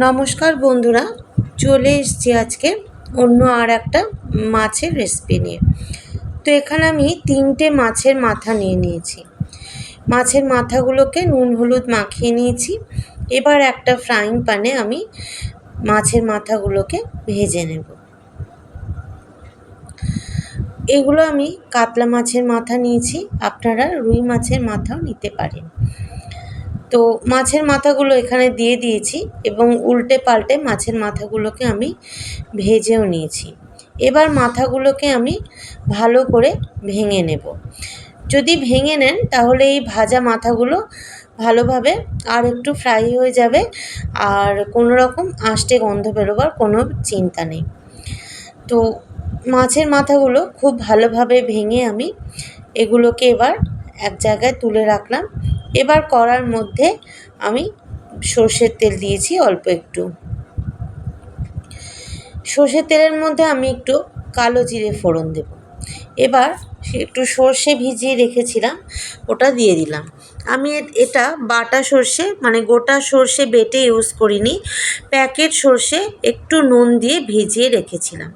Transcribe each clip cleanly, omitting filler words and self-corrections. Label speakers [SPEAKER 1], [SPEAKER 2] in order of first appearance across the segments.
[SPEAKER 1] নমস্কার বন্ধুরা, চলে এসেছি আজকে অন্য আর একটা মাছের রেসিপি নিয়ে। তো এখানে আমি 3টে মাছের মাথা নিয়েছি। মাছের মাথাগুলোকে নুন হলুদ মাখিয়ে নিয়েছি। এবার একটা ফ্রাইং প্যানে আমি মাছের মাথাগুলোকে ভেজে নেব। এগুলো আমি কাতলা মাছের মাথা নিয়েছি, আপনারা রুই মাছের মাথাও নিতে পারেন। তো মাছের মাথাগুলো এখানে দিয়ে দিয়েছি এবং উল্টে পাল্টে মাছের মাথাগুলোকে আমি ভেজেও নিয়েছি। এবার মাথাগুলোকে আমি ভালো করে ভেঙে নেব। যদি ভেঙে নেন তাহলে এই ভাজা মাথাগুলো ভালোভাবে আর একটু ফ্রাই হয়ে যাবে, আর কোনো রকম আষ্টে গন্ধ বেরোবার কোনো চিন্তা নেই। তো মাছের মাথাগুলো খুব ভালোভাবে ভেঙে আমি এগুলোকে এবার এক জায়গায় তুলে রাখলাম। এবার কড়ার মধ্যে আমি সর্ষের তেল দিয়েছি অল্প একটু। সর্ষের তেলের মধ্যে আমি একটু কালো জিরে ফোড়ন দেব। এবার একটু সর্ষে ভিজিয়ে রেখেছিলাম, ওটা দিয়ে দিলাম। আমি এটা বাটা সর্ষে মানে গোটা সর্ষে বেটে ইউজ করিনি, প্যাকেট সর্ষে একটু নুন দিয়ে ভিজিয়ে রেখেছিলাম।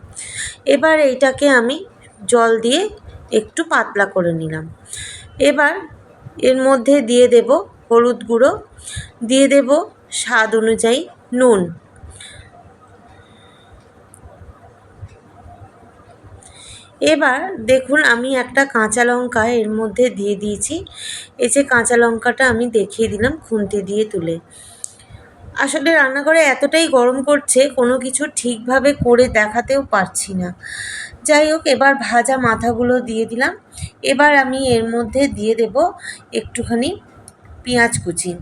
[SPEAKER 1] এবার এইটাকে আমি জল দিয়ে একটু পাতলা করে নিলাম। এবার এর মধ্যে দিয়ে দেব হলুদ গুঁড়ো, দিয়ে দেব স্বাদ অনুযায়ী নুন। এবার দেখুন আমি একটা কাঁচা লঙ্কা এর মধ্যে দিয়ে দিয়েছি। এই যে কাঁচা লঙ্কাটা আমি দেখিয়ে দিলাম খুন্তি দিয়ে তুলে। আসলে রান্নাঘরে এতটাই গরম করছে, কোনো কিছু ঠিকভাবে করে দেখাতেও পারছি না। যাই হোক, এবার ভাজা মাথাগুলো দিয়ে দিলাম। এবার আমি এর মধ্যে দিয়ে দেব একটুখানি পেঁয়াজ কুচি।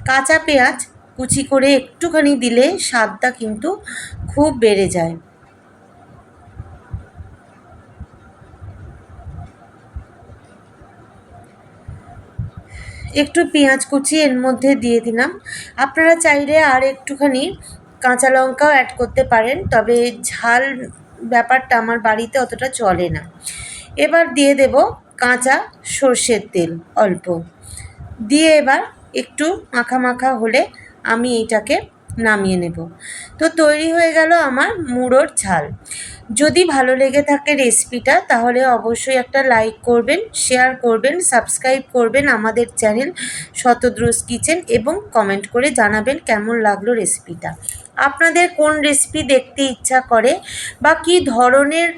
[SPEAKER 1] কাঁচা পেঁয়াজ কুচি করে একটুখানি দিলে স্বাদটা কিন্তু খুব বেড়ে যায়। একটু পেঁয়াজ কুচি এর মধ্যে দিয়ে দিলাম। আপনারা চাইলে আর একটুখানি কাঁচা লঙ্কাও অ্যাড করতে পারেন, তবে ঝাল ব্যাপারটা আমার বাড়িতে অতটা চলে না। এবার দিয়ে দেব কাঁচা সর্ষের তেল অল্প দিয়ে, এবার একটু মাখা মাখা হলে আমি এইটাকে নামিয়ে নেব। তো তৈরি হয়ে গেল আমার মুড়োর ঝাল। যদি ভালো লেগে থাকে রেসিপিটা তাহলে অবশ্যই একটা লাইক করবেন, শেয়ার করবেন, সাবস্ক্রাইব করবেন আমাদের চ্যানেল শতদ্রুজ কিচেন এবং কমেন্ট করে জানাবেন কেমন লাগলো রেসিপিটা। আপনাদের কোন রেসিপি দেখতে ইচ্ছা করে বা কী ধরনের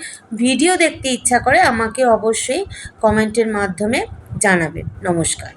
[SPEAKER 1] ভিডিও দেখতে ইচ্ছা করে আমাকে অবশ্যই কমেন্টের মাধ্যমে জানাবেন। নমস্কার।